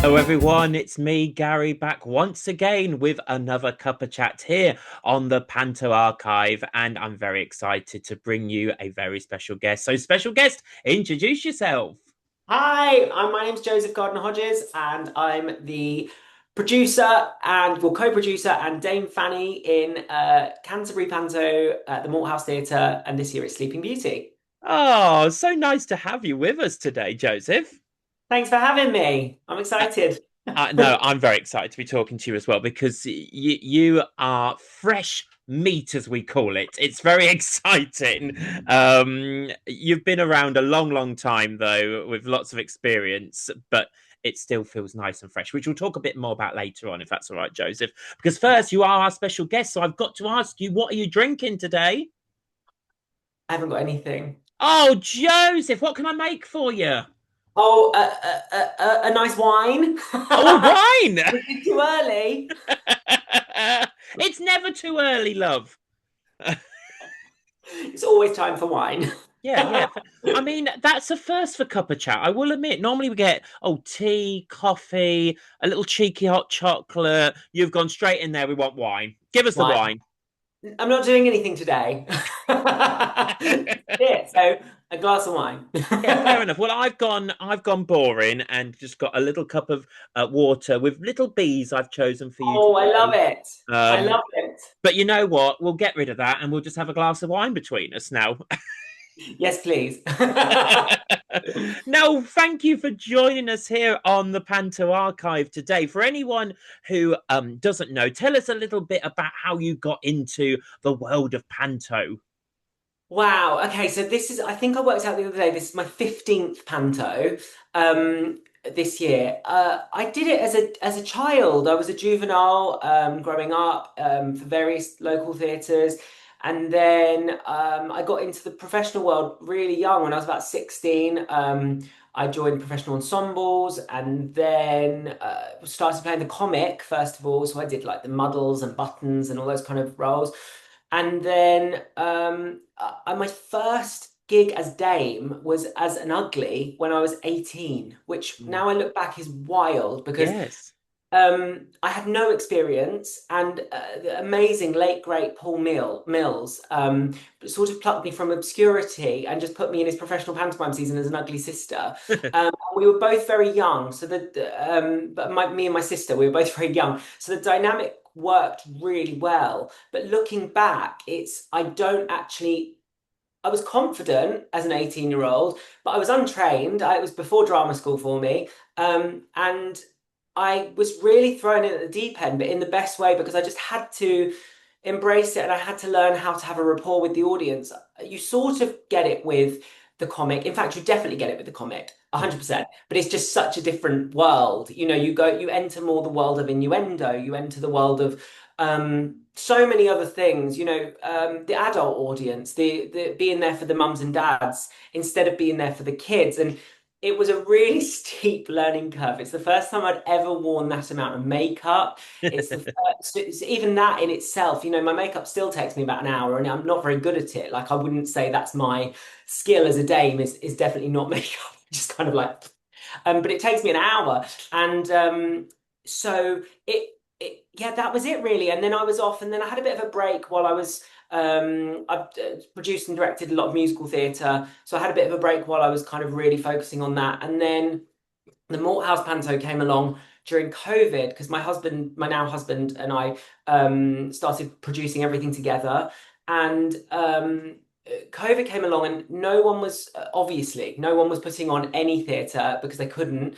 Hello, everyone. It's me, Gary, back once again with another Cuppa Chat here on the Panto archive. And I'm very excited to bring you a very special guest. So, special guest, introduce yourself. Hi, my name's Joseph Gardner Hodges, and I'm the producer and co-producer and Dame Fanny in Canterbury Panto at the Malthouse Theatre, and this year it's Sleeping Beauty. Oh, so nice to have you with us today, Joseph. Thanks for having me. I'm excited. No, I'm very excited to be talking to you as well because you are fresh meat, as we call it. It's very exciting. You've been around a long, long time though, with lots of experience, but it still feels nice and fresh, which we'll talk a bit more about later on, if that's all right, Joseph. Because Yeah, first, you are our special guest, so I've got to ask you, what are you drinking today? I haven't got anything. Oh, Joseph, what can I make for you? Oh, a nice wine. Oh, a wine. Is it too early? It's never too early, love. It's always time for wine. Yeah, yeah. I mean, that's a first for Cuppa Chat. I will admit, normally we get, tea, coffee, a little cheeky hot chocolate. You've gone straight in there. We want wine. Give us the Wine. wine. I'm not doing anything today. Yeah, so a glass of wine. Yeah, fair enough. Well, I've gone boring and just got a little cup of water with little bees I've chosen for you Oh, I love today. it. I Um, love it. but you know what? We'll get rid of that and we'll just have a glass of wine between us now. Yes, please. No, thank you for joining us here on the Panto Archive today. For anyone who doesn't know, tell us a little bit about how you got into the world of Panto. Wow. Okay, so this is, I think I worked out the other day, this is my 15th Panto this year. I did it as a child. I was a juvenile growing up for various local theatres. And then I got into the professional world really young when I was about 16. I joined professional ensembles and then started playing the comic first of all. So I did like the muddles and buttons and all those kind of roles. And then my first gig as Dame was as an ugly when I was 18, which Mm. now I look back is wild because Yes. I had no experience, and the amazing late great Mills sort of plucked me from obscurity and just put me in his professional pantomime season as an ugly sister. We were both very young, so but me and my sister, we were both very young, so the dynamic worked really well. But looking back, I don't actually. I was confident as an 18-year-old, but I was untrained. It was before drama school for me. And I was really thrown in at the deep end, but in the best way because I just had to embrace it and I had to learn how to have a rapport with the audience. You sort of get it with the comic. In fact, you definitely get it with the comic, Mm. 100%. But it's just such a different world. You enter more the world of innuendo, you enter the world of so many other things, the adult audience, the being there for the mums and dads instead of being there for the kids. And it was a really steep learning curve. It's the first time I'd ever worn that amount of makeup. It's the first, it's even that in itself, my makeup still takes me about an hour and I'm not very good at it. Like I wouldn't say that's my skill as a dame is definitely not makeup. Just kind of like, but it takes me an hour. And so yeah, that was it really. And then I was off and then I had a bit of a break while I've produced and directed a lot of musical theatre. So I had a bit of a break while I was kind of really focusing on that. And then the Malthouse Panto came along during COVID because my now husband, and I started producing everything together. And COVID came along, and no one was putting on any theatre because they couldn't.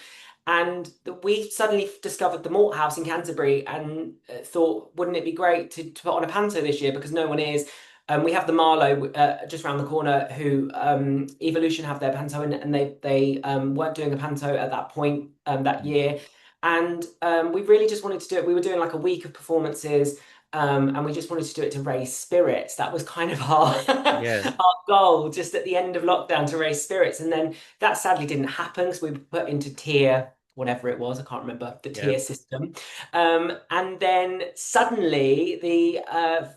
And we suddenly discovered the Malt House in Canterbury and thought, wouldn't it be great to put on a panto this year because no one is. We have the Marlow just around the corner who Evolution have their panto and they weren't doing a panto at that point that year. And we really just wanted to do it. We were doing like a week of performances and we just wanted to do it to raise spirits. That was kind of our Yes. our goal just at the end of lockdown to raise spirits. And then that sadly didn't happen because we were put into tier whatever it was, I can't remember the Yeah. tier system. And then suddenly, the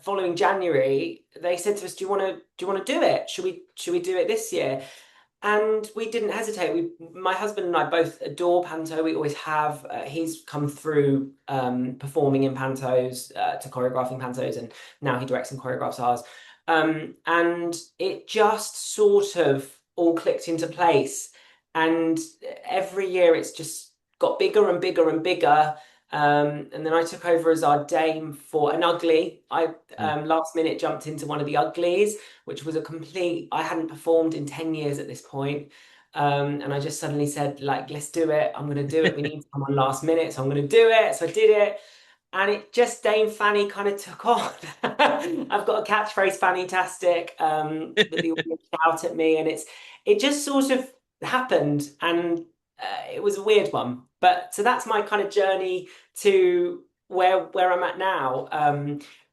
following January, they said to us, "Do you want to do it? Should we do it this year?" And we didn't hesitate. My husband and I both adore Panto. We always have. He's come through performing in Pantos to choreographing Pantos, and now he directs and choreographs ours. And it just sort of all clicked into place. And every year it's just got bigger and bigger and bigger. And then I took over as our dame for an ugly. I Mm. last minute jumped into one of the uglies, which was a complete, I hadn't performed in 10 years at this point. And I just suddenly said, like, let's do it. I'm going to do it. We need someone last minute. So I'm going to do it. So I did it. And it just, Dame Fanny kind of took on. I've got a catchphrase, Fanny-tastic, that the audience shout at me. And it just sort of happened. And it was a weird one. But so that's my kind of journey to where I'm at now.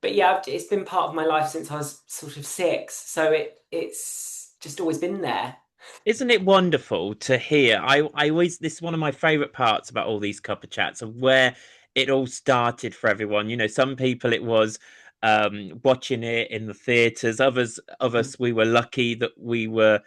But yeah, it's been part of my life since I was sort of 6. So it's just always been there. Isn't it wonderful to hear? I always, this is one of my favorite parts about all these cuppa chats of where it all started for everyone. You know, some people it was watching it in the theaters. Others of us, we were lucky that we were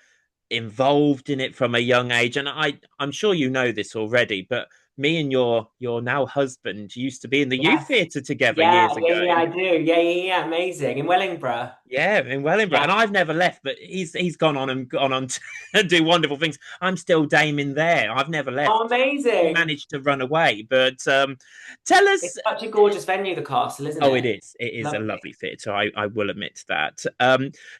involved in it from a young age. And I'm sure you know this already, but me and your now husband used to be in the youth Yes. theatre together Yeah, years yeah, ago. yeah, I do. Yeah, yeah, yeah. Amazing. In Wellingborough. Yeah, in Wellingborough, and Yeah. I've never left, but he's gone on and gone on to do wonderful things. I'm still daming there. I've never Oh, left. He amazing. managed to run away, but tell us. It's such a gorgeous venue, the castle, isn't Oh, it? it is a Lovely. lovely theatre. I will admit that.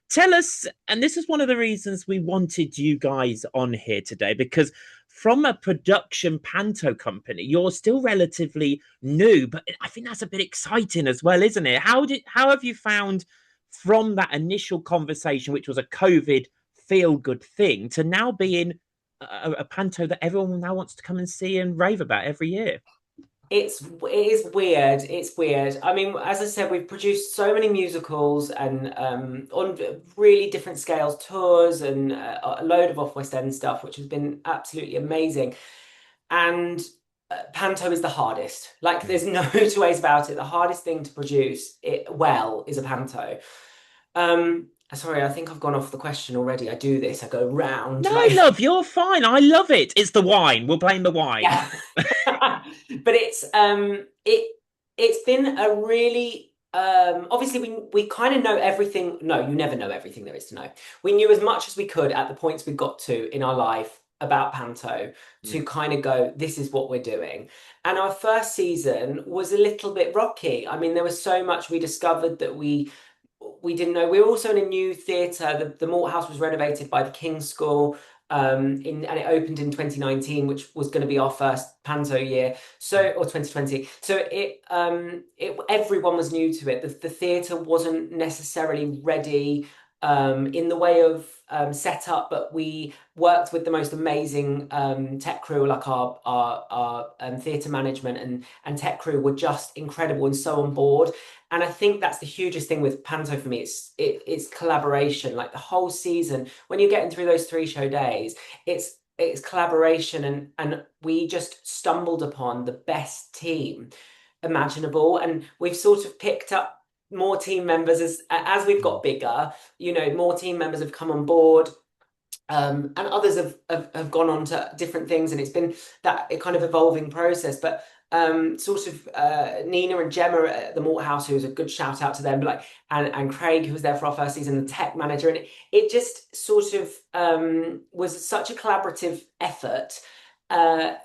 Tell us, and this is one of the reasons we wanted you guys on here today, because from a production panto company, you're still relatively new, but I think that's a bit exciting as well, isn't it? How have you found from that initial conversation, which was a COVID feel good thing, to now being a panto that everyone now wants to come and see and rave about every year? It is weird. It's weird. I mean, as I said, we've produced so many musicals and on really different scales, tours and a load of off West End stuff, which has been absolutely amazing. And Panto is the hardest. Like, Mm. there's no two ways about it. The hardest thing to produce it well is a Panto. Sorry, I think I've gone off the question already. I do this. I go round No, like love, you're fine. I love it. It's the wine. We'll blame the wine. yeah. But it's been a really obviously we kind of know everything. No, you never know everything there is to know. We knew as much as we could at the points we got to in our life about Panto Mm. to kind of go, this is what we're doing. And our first season was a little bit rocky. I mean, there was so much we discovered that we didn't know. We were also in a new theatre. The Malt House was renovated by the King's School, and it opened in 2019, which was going to be our first Panto year. So, or 2020. So it everyone was new to it. The theatre wasn't necessarily ready. In the way of setup, but we worked with the most amazing tech crew, like our theatre management and tech crew were just incredible and so on board. And I think that's the hugest thing with Panto for me. It's collaboration. Like the whole season, when you're getting through those 3 show days, it's collaboration, and we just stumbled upon the best team imaginable, and we've sort of picked up more team members as we've Mm. got bigger. You know, more team members have come on board. And others have gone on to different things, and it's been that kind of evolving process. But sort of Nina and Gemma at the Malt House, who's a good shout out to them, but like and Craig, who was there for our first season, the tech manager, and it just sort of was such a collaborative effort. Uh,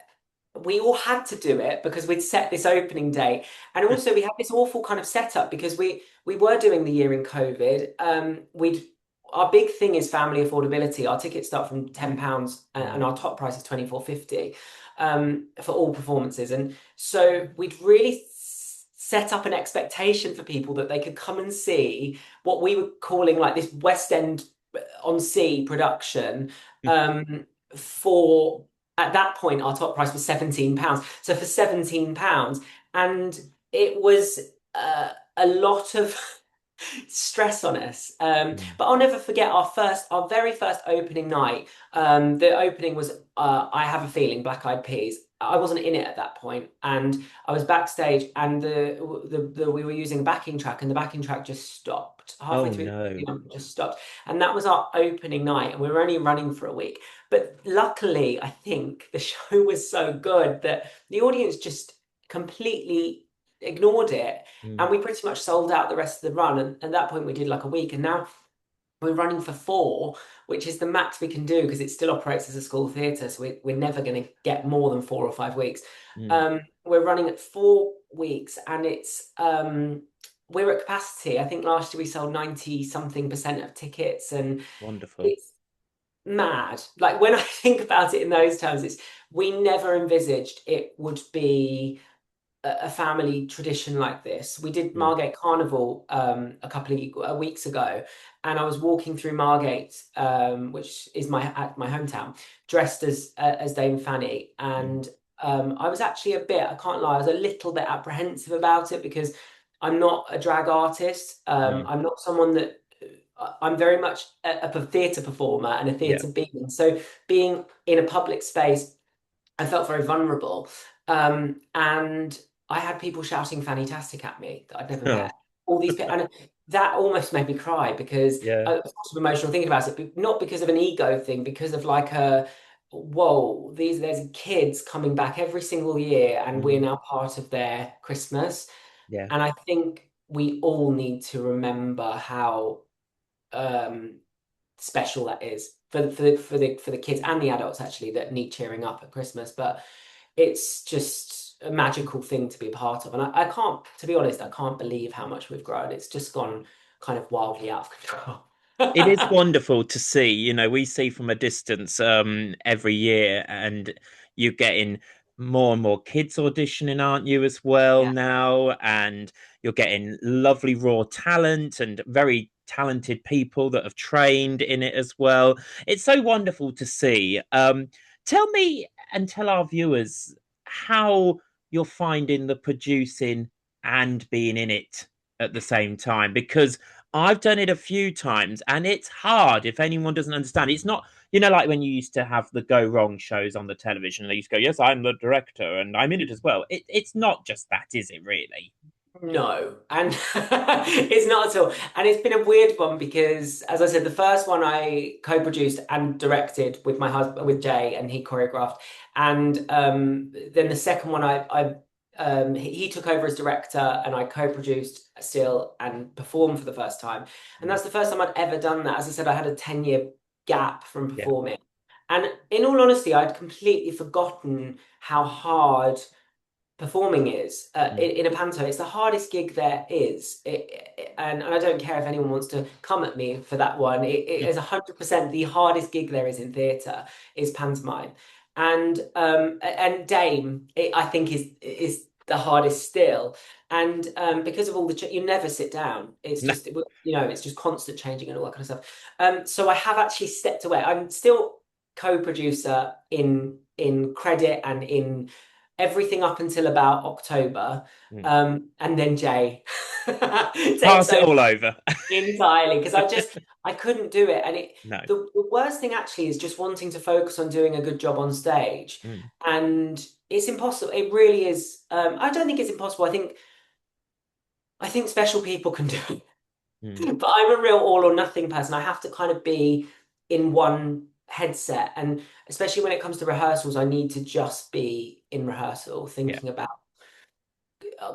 we all had to do it because we'd set this opening date, and also we had this awful kind of setup because we were doing the year in COVID. We'd Our big thing is family affordability. Our tickets start from £10, and Mm. our top price is 24.50 for all performances. And so we'd really set up an expectation for people that they could come and see what we were calling like this West End on Sea production for at that point our top price was £17. So for £17, and it was a lot of stress on us. Mm. But I'll never forget our very first opening night. The opening was I Have a Feeling, Black Eyed Peas. I wasn't in it at that point, and I was backstage, and the we were using a backing track, and the backing track just stopped halfway Oh through. no. It just stopped, and that was our opening night, and we were only running for a week. But luckily, I think the show was so good that the audience just completely ignored it, Mm, and we pretty much sold out the rest of the run. And at that point, we did like a week, and now we're running for four, which is the max we can do because it still operates as a school theatre. So we're never going to get more than 4 or 5 weeks. mm, We're running at 4 weeks, and we're at capacity. I think last year we sold 90 something percent of tickets, and wonderful. it's mad. Like when I think about it in those terms, it's we never envisaged it would be a family tradition like this. We did Mm, Margate Carnival a couple of weeks ago, and I was walking through Margate, which is my hometown, dressed as Dame Fanny, mm, and I was actually I can't lie, I was a little bit apprehensive about it because I'm not a drag artist. mm, I'm not someone that. I'm very much a theatre performer and a yeah. theatre being. So being in a public space, I felt very vulnerable. And I had people shouting fantastic at me that I'd never Oh, met. All these people, and that almost made me cry because yeah. I was sort of emotional thinking about it, but not because of an ego thing, because of like a whoa, there's kids coming back every single year, and we're Mm, now part of their Christmas. yeah. And I think we all need to remember how um, special that is for the kids and the adults actually that need cheering up at Christmas. But it's just a magical thing to be a part of. And I can't, to be honest, I can't believe how much we've grown. It's just gone kind of wildly out of control. It is wonderful to see. We see from a distance every year, and you're getting more and more kids auditioning, aren't you, as well Yeah. now? And you're getting lovely raw talent and very talented people that have trained in it as well. It's so wonderful to see. Tell me and tell our viewers how you're finding the producing and being in it at the same time, because I've done it a few times and it's hard if anyone doesn't understand. It's not, like when you used to have the go wrong shows on the television and they used to go, yes, I'm the director and I'm in it as well. It's not just that, is it really? No, and it's not at all. And it's been a weird one because, as I said, the first one I co-produced and directed with my husband, with Jay, and he choreographed. And then the second one, he took over as director, and I co-produced still and performed for the first time. And Mm, that's the first time I'd ever done that. As I said, I had a 10-year gap from yeah. performing. And in all honesty, I'd completely forgotten how hard performing is Mm, in a panto. It's the hardest gig there is, and I don't care if anyone wants to come at me for that one. It is 100% the hardest gig there is in theatre is pantomime, and Dame I think is the hardest still, and because of all you never sit down. It's no, just it's just constant changing and all that kind of stuff. So I have actually stepped away. I'm still co-producer in credit and in everything up until about October. mm. And then Jay takes Pass it over all over. entirely because I couldn't do it. And No. the worst thing actually is just wanting to focus on doing a good job on stage. Mm, And it's impossible. It really is. I don't think it's impossible. I think special people can do it. mm. But I'm a real all or nothing person. I have to kind of be in one headset. And especially when it comes to rehearsals, I need to just be in rehearsal, Yeah. thinking about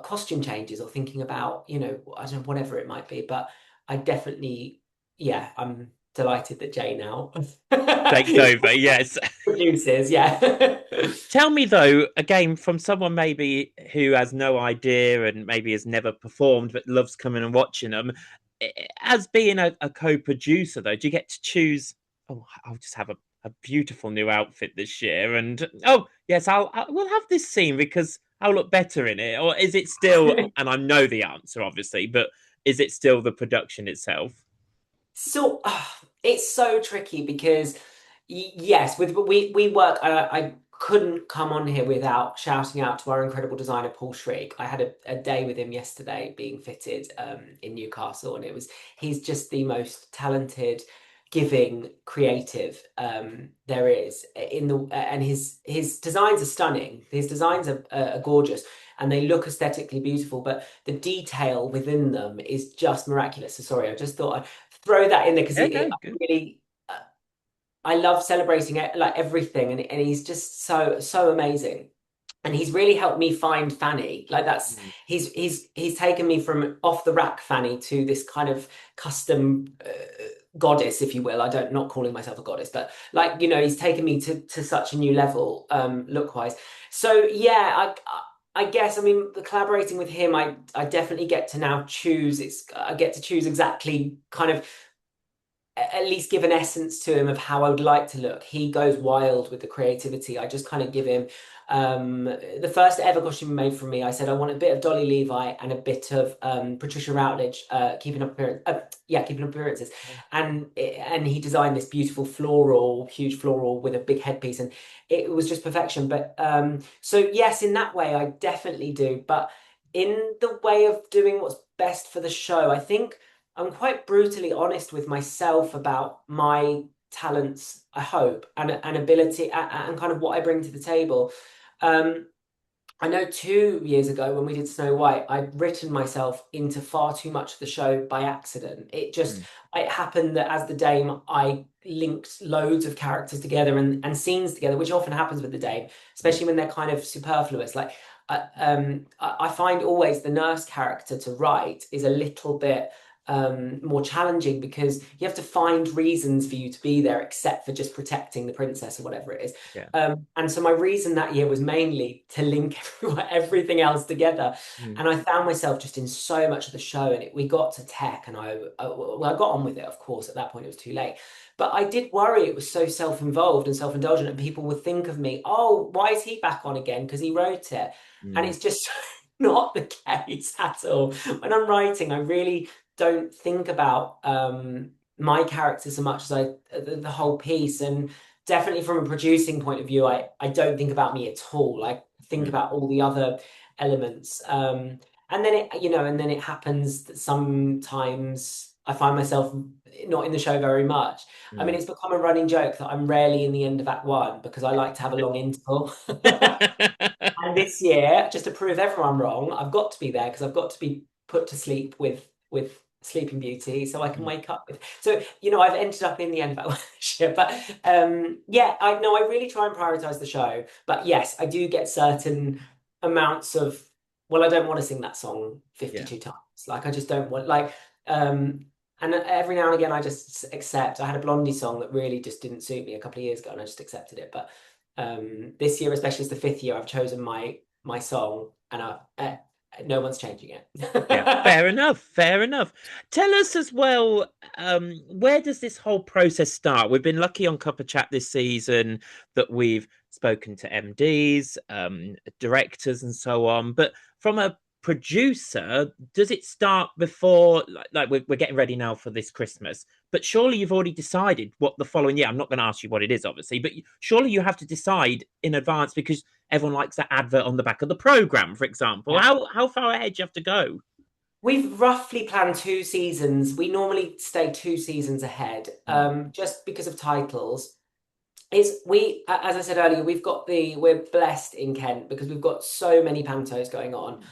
costume changes or thinking about, I don't know, whatever it might be. But I definitely, yeah, I'm delighted that Jay now Takes over. Yes. produces. Yeah. Tell me though, again, from someone maybe who has no idea and maybe has never performed but loves coming and watching them, as being a co-producer though, do you get to choose? Oh, I'll just have a beautiful new outfit this year, and oh yes, we'll have this scene because I'll look better in it, or is it still? And I know the answer, obviously, but is it still the production itself? So it's so tricky because yes, we work. I couldn't come on here without shouting out to our incredible designer Paul Schrieg. I had a day with him yesterday being fitted in Newcastle, and he's just the most talented giving creative there is in the and his designs are stunning. His designs are gorgeous and they look aesthetically beautiful, but the detail within them is just miraculous. So sorry, I just thought I'd throw that in there because Yeah, no, good. really I love celebrating it, like everything, and he's just so amazing. And he's really helped me find Fanny. Like that's Mm. he's taken me from off the rack Fanny to this kind of custom goddess, if you will. I don't not calling myself a goddess, but like he's taken me to such a new level look wise. So yeah, I guess I mean the collaborating with him, I definitely get to now choose. I get to choose exactly kind of at least give an essence to him of how I would like to look. He goes wild with the creativity. I just kind of give him the first ever costume made for me. I said I want a bit of Dolly Levi and a bit of Patricia Routledge, keeping up appearance. Yeah, keeping up appearances, and he designed this beautiful floral, huge floral with a big headpiece, and it was just perfection. But so yes, in that way, I definitely do. But in the way of doing what's best for the show, I think. I'm quite brutally honest with myself about my talents, I hope, and ability and kind of what I bring to the table. Um, I know 2 years ago when we did Snow White, I'd written myself into far too much of the show by accident. Mm. It happened that as the Dame, I linked loads of characters together and scenes together, which often happens with the Dame, Mm. especially when they're kind of superfluous. Like, I find always the nurse character to write is a little bit more challenging because you have to find reasons for you to be there except for just protecting the princess or whatever it is. Yeah. And so my reason that year was mainly to link everything else together. Mm. And I found myself just in so much of the show, and we got to tech, and well, I got on with it. Of course, at that point it was too late, but I did worry it was so self-involved and self-indulgent, and people would think of me, oh, why is he back on again? Because he wrote it, and Mm. it's just not the case at all. When I'm writing, I really don't think about my character so much as the whole piece. And definitely from a producing point of view, I don't think about me at all. I think Mm. about all the other elements. And then it happens that sometimes I find myself not in the show very much. I mean, Mm. it's become a running joke that I'm rarely in the end of Act One because I like to have a long interval. And this year, just to prove everyone wrong, I've got to be there because I've got to be put to sleep with Sleeping Beauty, so I can Mm. wake up with. So I've ended up in the end of that shit. But yeah, I know I really try and prioritize the show. But yes, I do get certain amounts of. Well, I don't want to sing that song Yeah. 52 times. Like I just don't want um. And every now and again, I just accept. I had a Blondie song that really just didn't suit me a couple of years ago, and I just accepted it. But this year, especially as the fifth year, I've chosen my song, and no one's changing it. Yeah, fair enough. Fair enough. Tell us as well, where does this whole process start? We've been lucky on Cuppa Chat this season that we've spoken to MDs, directors, and so on. But from a producer, does it start before, like we're getting ready now for this Christmas? But surely you've already decided what the following year. I'm not going to ask you what it is, obviously, but surely you have to decide in advance because everyone likes that advert on the back of the program, for example. Yeah. How far ahead do you have to go? We've roughly planned 2 seasons. We normally stay 2 seasons ahead, Mm. just because of titles. As I said earlier, we're blessed in Kent because we've got so many pantos going on.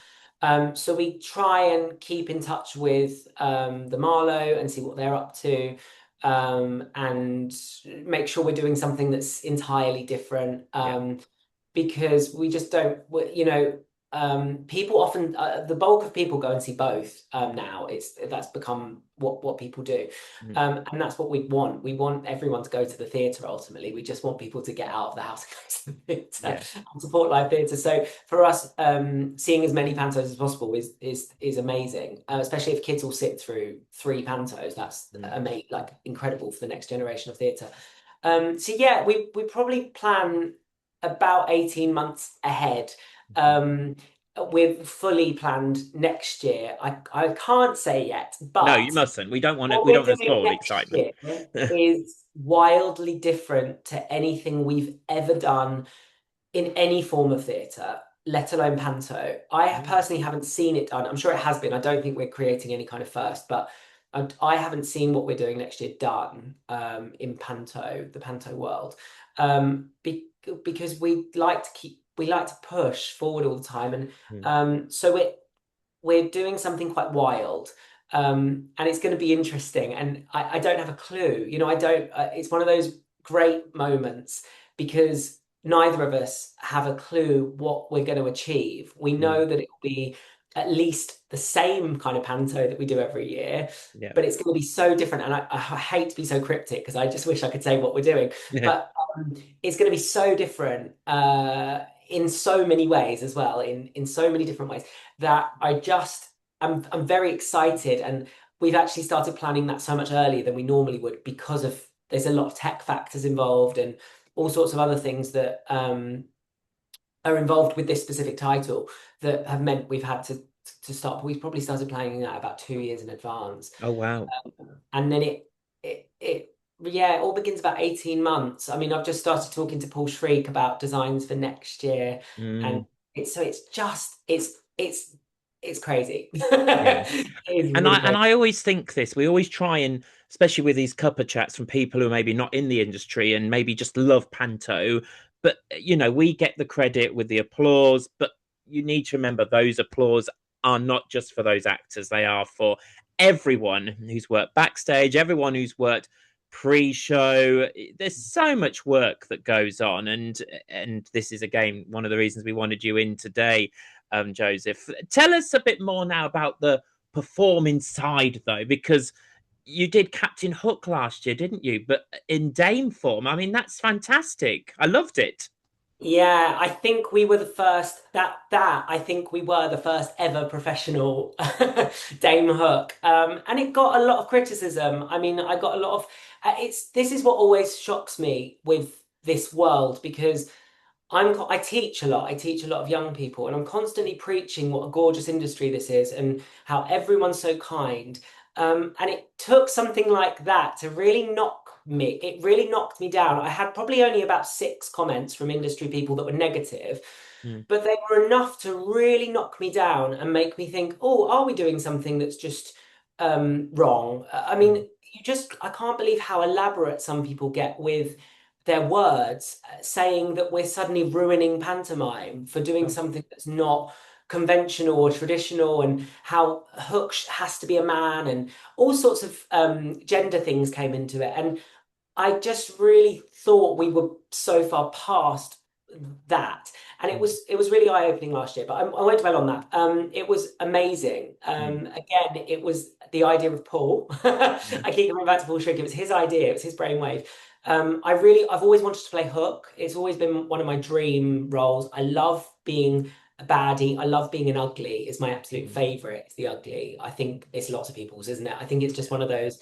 So we try and keep in touch with the Marlow and see what they're up to, and make sure we're doing something that's entirely different. Yeah. Because we just don't, people often, the bulk of people go and see both now. That's become what people do, Mm. and that's what we want. We want everyone to go to the theatre. Ultimately, we just want people to get out of the house and go to the Yeah. theatre and support live theatre. So for us, seeing as many pantos as possible is amazing, especially if kids will sit through 3 pantos. That's Mm. amazing, like incredible for the next generation of theatre. So yeah, we probably plan about 18 months ahead, Mhm. with fully planned next year. I can't say yet, No, you but mustn't. We don't want it. what We we're don't want to doing spoil the next excitement. year is wildly different to anything we've ever done in any form of theatre, let alone panto. I Mm. personally haven't seen it done. I'm sure it has been. I don't think we're creating any kind of first, but I haven't seen what we're doing next year done in Panto, the Panto world, because we like to push forward all the time, and Mm. so we're doing something quite wild. And it's going to be interesting. And I don't have a clue. You know, I don't. It's one of those great moments because neither of us have a clue what we're going to achieve. We Mm. know that it will be at least the same kind of panto that we do every year, Yeah. but it's going to be so different. And I hate to be so cryptic because I just wish I could say what we're doing, Yeah. but it's going to be so different in so many ways as well, in so many different ways that I'm very excited, and we've actually started planning that so much earlier than we normally would because of there's a lot of tech factors involved and all sorts of other things that are involved with this specific title that have meant we've had to start. We've probably started planning that about 2 years in advance, Oh wow. and then it yeah, it all begins about 18 months. I mean, I've just started talking to Paul Shriek about designs for next year, and Mm. it's just it's crazy. Yeah. It is And I really and crazy. I always think this. We always try and, especially with these cuppa chats from people who are maybe not in the industry and maybe just love panto, but we get the credit with the applause, but you need to remember those applause are not just for those actors. They are for everyone who's worked backstage, everyone who's worked pre-show. There's so much work that goes on, and this is again one of the reasons we wanted you in today, Joseph. Tell us a bit more now about the perform inside though, because you did Captain Hook last year, didn't you? But in Dame form, I mean, that's fantastic. I loved it. Yeah, I think we were the first that I think we were the first ever professional Dame Hook. And it got a lot of criticism. I mean, I got a lot of it's this is what always shocks me with this world because I teach a lot. I teach a lot of young people, and I'm constantly preaching what a gorgeous industry this is and how everyone's so kind. And it took something like that to really knock me. It really knocked me down. I had probably only about 6 comments from industry people that were negative, Mm, but they were enough to really knock me down and make me think, oh, are we doing something that's just wrong? I mean, mm, I can't believe how elaborate some people get with their words, saying that we're suddenly ruining pantomime for doing oh, something that's not conventional or traditional, and how Hook has to be a man, and all sorts of gender things came into it. And I just really thought we were so far past that, and mm, it was really eye-opening last year. But I won't dwell on that. It was amazing. mm, Again, it was the idea of Paul. mm, I keep coming back to Paul Schrick. It was his idea. It was his brainwave. I've always wanted to play Hook. It's always been one of my dream roles. I love being a baddie. I love being an ugly. It's my absolute mm, favorite. It's the ugly. I think it's lots of people's, isn't it? I think it's just one of those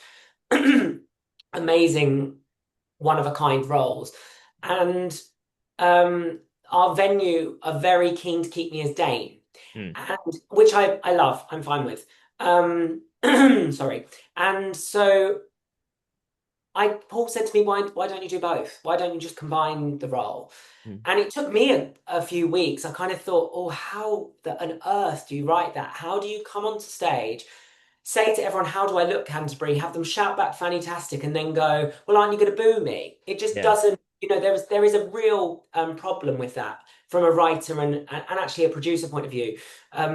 amazing one of a kind roles. And um, our venue are very keen to keep me as Dane, mm, and which I love. I'm fine with. Sorry. And so Paul said to me, why don't you do both? Why don't you just combine the role? mm, And it took me a few weeks. I kind of thought, oh, on earth do you write that? How do you come onto stage, say to everyone, how do I look, Canterbury? Have them shout back fantastic and then go, well, aren't you going to boo me? It just yeah, doesn't, there is a real problem with that from a writer and actually a producer point of view,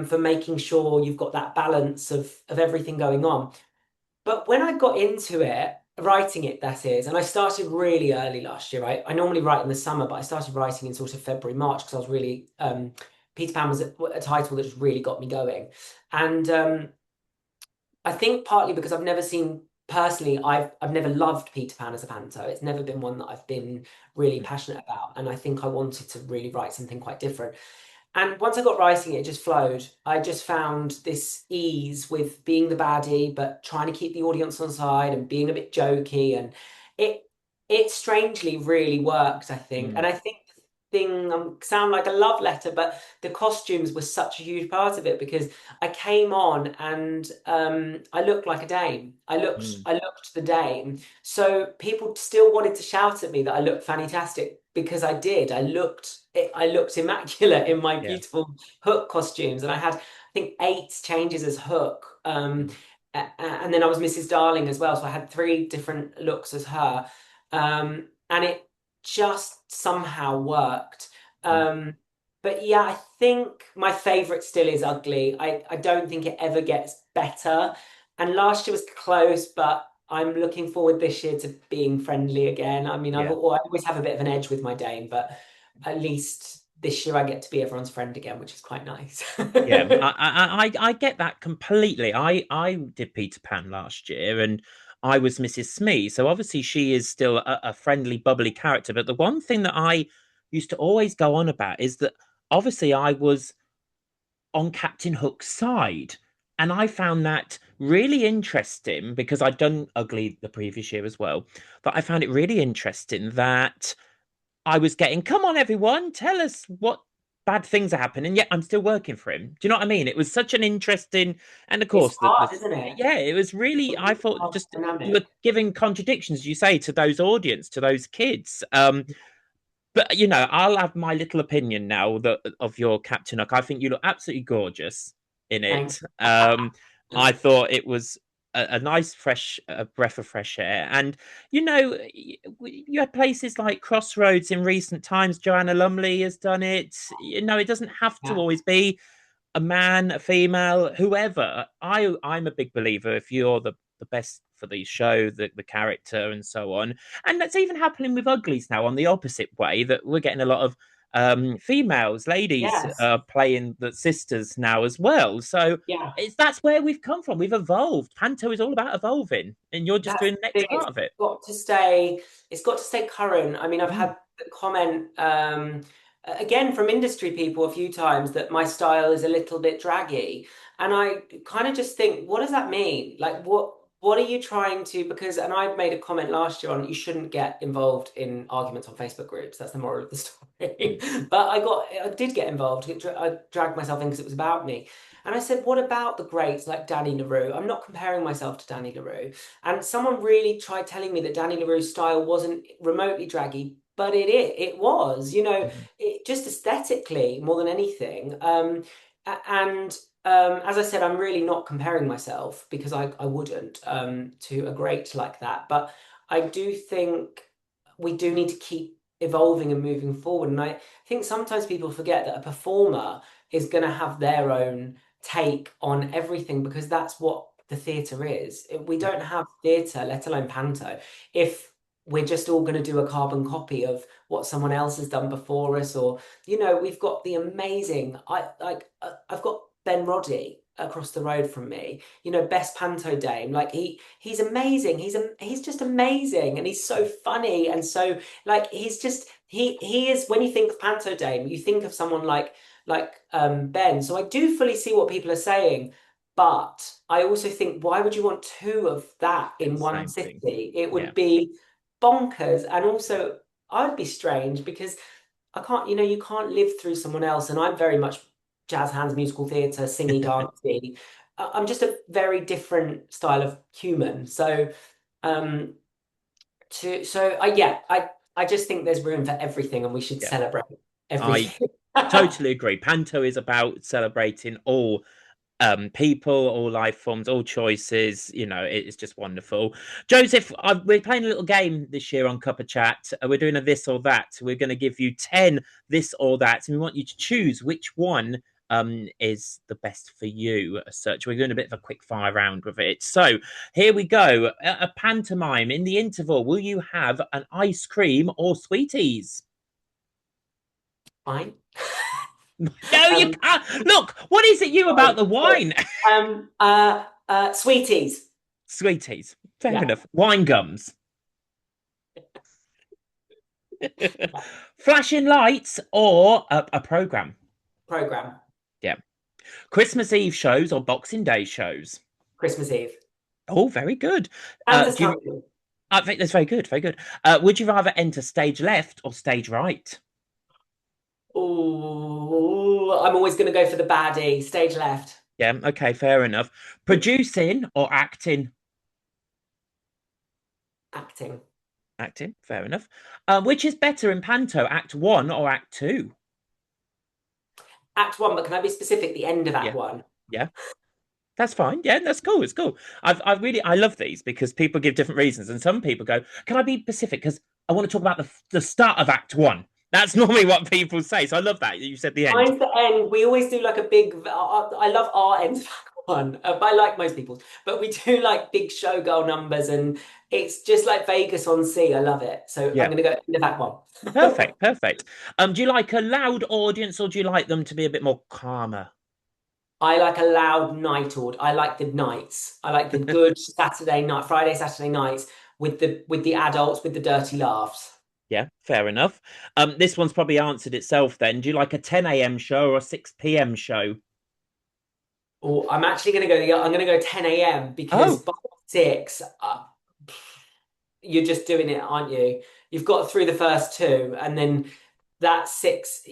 for making sure you've got that balance of everything going on. But when I got into it, writing it, that is, and I started really early last year, right? I normally write in the summer, but I started writing in sort of February, March because I was really, Peter Pan was a title that just really got me going. And I think partly because I've never seen personally, I've never loved Peter Pan as a panto. It's never been one that I've been really mm, passionate about. And I think I wanted to really write something quite different. And once I got writing it, it just flowed. I just found this ease with being the baddie, but trying to keep the audience on side and being a bit jokey. And it it strangely really worked, I think. mm, And I think the thing sound like a love letter, but the costumes were such a huge part of it because I came on and I looked like a dame. mm, I looked the dame. So people still wanted to shout at me that I looked fantastic because I did. I looked immaculate in my yeah, beautiful Hook costumes, and I had I think 8 changes as Hook. mm, and then I was Mrs. Darling as well, so I had three different looks as her, and it just somehow worked. Mm. But yeah, I think my favorite still is Ugly. I don't think it ever gets better. And last year was close, but I'm looking forward this year to being friendly again. I mean, Yeah. I always have a bit of an edge with my Dane, but at least this year I get to be everyone's friend again, which is quite nice. Yeah, I get that completely. I did Peter Pan last year, and I was Mrs. Smee, so obviously she is still a friendly, bubbly character. But the one thing that I used to always go on about is that obviously I was on Captain Hook's side, and I found that really interesting because I'd done Ugly the previous year as well. But I found it really interesting that I was getting, come on, everyone, tell us what bad things are happening. Yet I'm still working for him. Do you know what I mean? It was such an interesting, and of It's course, hard, isn't it? yeah, it was really. I thought Hard just you were dynamic. giving contradictions, you say, to those audience, to those kids. But I'll have my little opinion now that of your Captain Hook. I think you look absolutely gorgeous in Thank it. I thought it was a nice, fresh breath of fresh air, and you had places like Crossroads in recent times. Joanna Lumley has done it. It doesn't have to yeah. always be a man, a female, whoever. I'm a big believer if you're the best for the show, the character, and so on. And that's even happening with Uglies now on the opposite way that we're getting a lot of females, ladies Yes. playing the sisters now as well. So Yeah. that's where we've come from. We've evolved. Panto is all about evolving, and you're just That's doing the the next thing. part of it. It's got to stay current. I mean, I've Mm, had the comment again from industry people a few times that my style is a little bit draggy. And I kind of just think, what does that mean? Like what are you trying to, because, and I made a comment last year on you shouldn't get involved in arguments on Facebook groups. That's the moral of the story. mm, But I did get involved. I dragged myself in because it was about me. And I said, what about the greats like Danny LaRue? I'm not comparing myself to Danny LaRue. And someone really tried telling me that Danny LaRue's style wasn't remotely draggy, but it was, mhm. it just aesthetically more than anything. And as I said, I'm really not comparing myself because I wouldn't to a great like that. But I do think we do need to keep evolving and moving forward. And I think sometimes people forget that a performer is going to have their own take on everything because that's what the theatre is. We Yeah, don't have theatre, let alone panto, if we're just all going to do a carbon copy of what someone else has done before us, or we've got the amazing. I've got Ben Roddy across the road from me. Best panto dame. Like he's amazing. He's just amazing, and he's so funny and so like he is. When you think of panto dame, you think of someone like Ben. So I do fully see what people are saying. But I also think, why would you want two of that in in the one same thing. city? It Yeah, would be bonkers. And also, I'd be strange because I can't, you can't live through someone else. And I'm very much jazz hands, musical theatre, singy, dancey. I'm just a very different style of human. So, um, I just think there's room for everything, and we should yeah. celebrate I everything. totally agree. Panto is about celebrating all people, all life forms, all choices. It's just wonderful. Joseph, we're playing a little game this year on Cuppa Chat. We're doing a this or that. We're going to give you 10 this or that, and we want you to choose which one is the best for you as such. We're doing a bit of a quick fire round with it. So here we go. A pantomime. In the interval, will you have an ice cream or sweeties? Fine. No, you Um, can't. Look, what is it you about sorry, the sorry. wine? Sweeties. Sweeties. Fair Yeah, enough. Wine gums. yeah. Flashing lights or a program. Program. Yeah. Christmas Eve shows or Boxing Day shows. Christmas Eve. Oh, very good. Kansas Do you? Country. I think that's very good. Very good. Would you rather enter stage left or stage right? Oh, I'm always going to go for the baddie. Stage left. Yeah. Okay. Fair enough. Producing or acting? Acting. Acting. Fair enough. Which is better in Panto, Act One or Act Two? Act one, but can I be specific? The end of Act Yeah. one. Yeah. That's fine. Yeah, that's cool. It's cool. I love these because people give different reasons, and some people go, "Can I be specific? Because I want to talk about the start of Act One." That's normally what people say. So I love that you said the end. Mine's the end. We always do like a big. I love our end of Act One, but I like most people's. But we do like big showgirl numbers, and it's just like Vegas on Sea. I love it. So I'm Yeah, gonna go end of Act One. perfect, perfect. Do you like a loud audience or do you like them to be a bit more calmer? I like a loud night order. I like the nights. I like the good Saturday night, Friday, Saturday nights with the adults with the dirty laughs. Yeah, fair enough. This one's probably answered itself then. Do you like a 10 a.m. show or a 6 p.m. show? Or I'm actually gonna go. I'm gonna go 10 a.m. because Oh, by 6, you're just doing it, aren't you? You've got through the first two, and then that 6.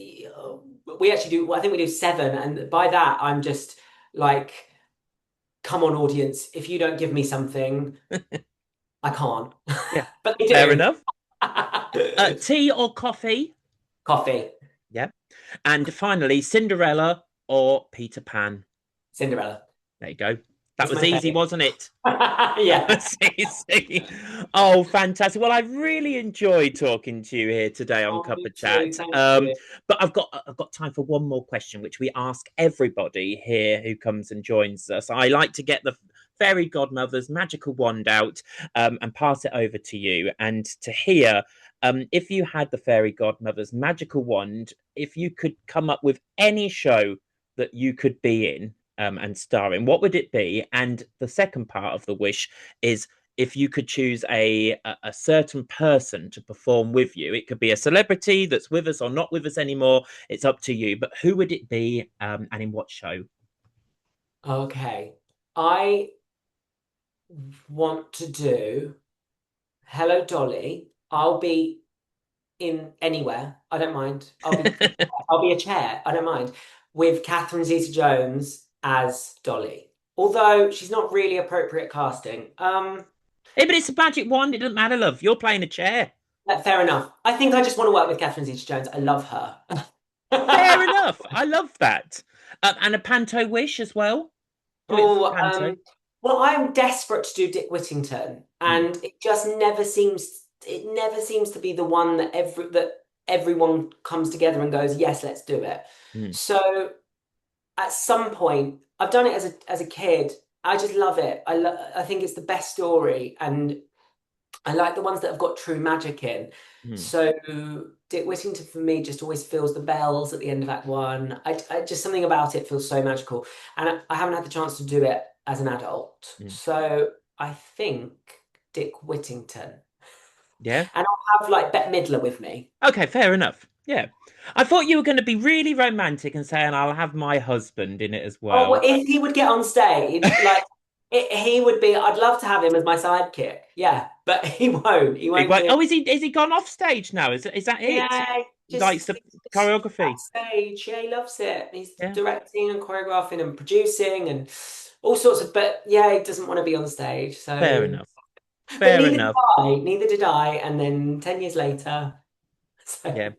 We actually do. I think we do 7, and by that, I'm just like, come on, audience! If you don't give me something, I can't. yeah, But they fair do. enough. Tea or coffee? Coffee, Yeah. And finally, Cinderella or Peter Pan? Cinderella. There you go. That It's was my easy, favorite. wasn't it? That Yeah. was easy. Oh, fantastic. Well, I really enjoyed talking to you here today on Oh, me CUPPA too. Chat. Thank you. But I've got time for one more question, which we ask everybody here who comes and joins us. I like to get the fairy godmother's magical wand out and pass it over to you and to hear if you had the fairy godmother's magical wand, if you could come up with any show that you could be in and star in, what would it be? And the second part of the wish is if you could choose a certain person to perform with you. It could be a celebrity that's with us or not with us anymore. It's up to you. But who would it be, and in what show? Okay. I want to do Hello Dolly. I'll be in anywhere. I don't mind. I'll be a chair. I don't mind. With Catherine Zeta-Jones as Dolly. Although she's not really appropriate casting. Hey, but it's a magic wand. It doesn't matter, love. You're playing a chair. Fair enough. I think I just want to work with Catherine Zeta-Jones. I love her. Fair enough. I love that. And a panto wish as well. Do it for Oh, panto. well, I'm desperate to do Dick Whittington, Mm, and it never seems to be the one that everyone comes together and goes, yes, let's do it. mm, So at some point, I've done it as a kid. I just love it. I think it's the best story, and I like the ones that have got true magic in. mm, So Dick Whittington for me just always feels the bells at the end of Act One. I just something about it feels so magical, and I haven't had the chance to do it as an adult. mm. So I think Dick Whittington, Yeah. and I'll have like Bette Midler with me. Okay, fair enough. Yeah. I thought you were going to be really romantic and saying I'll have my husband in it as Oh, well, well. if he would get on stage, like he would be. I'd love to have him as my sidekick. Yeah, but he won't. He He won't won't- do. Oh, is he gone off stage now? Is that it? Yeah, He likes the just choreography. backstage. Yeah, he loves it. He's Yeah, directing and choreographing and producing and all sorts of. But yeah, he doesn't want to be on stage. fair So, enough. but Fair neither did enough. I. Neither did I. And then 10 years later, so Yeah.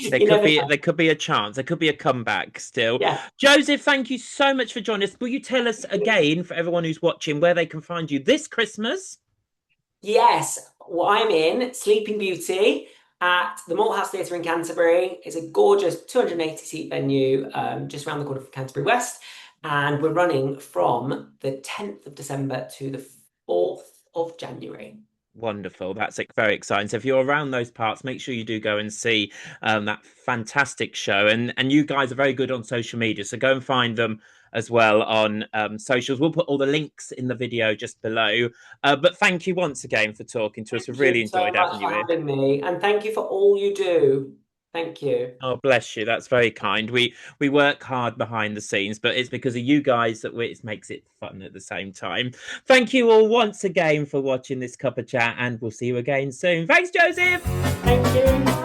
There you could never be know. there could be a chance. There could be a comeback still. Yeah. Joseph, thank you so much for joining us. Will you tell us again for everyone who's watching where they can find you this Christmas? Yes, well, I'm in Sleeping Beauty at the Malthouse Theatre in Canterbury. It's a gorgeous 280 seat venue just around the corner from Canterbury West. And we're running from the 10th of December to the 4th of January. Wonderful. That's very exciting. So if you're around those parts, make sure you do go and see that fantastic show. And you guys are very good on social media, so go and find them as well on socials. We'll put all the links in the video just below. But thank you once again for talking to us. We've Thank you really so enjoyed having much you for here. having me. And thank you for all you do. Thank you. Oh, bless you. That's very kind. We work hard behind the scenes, but it's because of you guys that it makes it fun at the same time. Thank you all once again for watching this cup of chat, and we'll see you again soon. Thanks, Joseph. Thank you.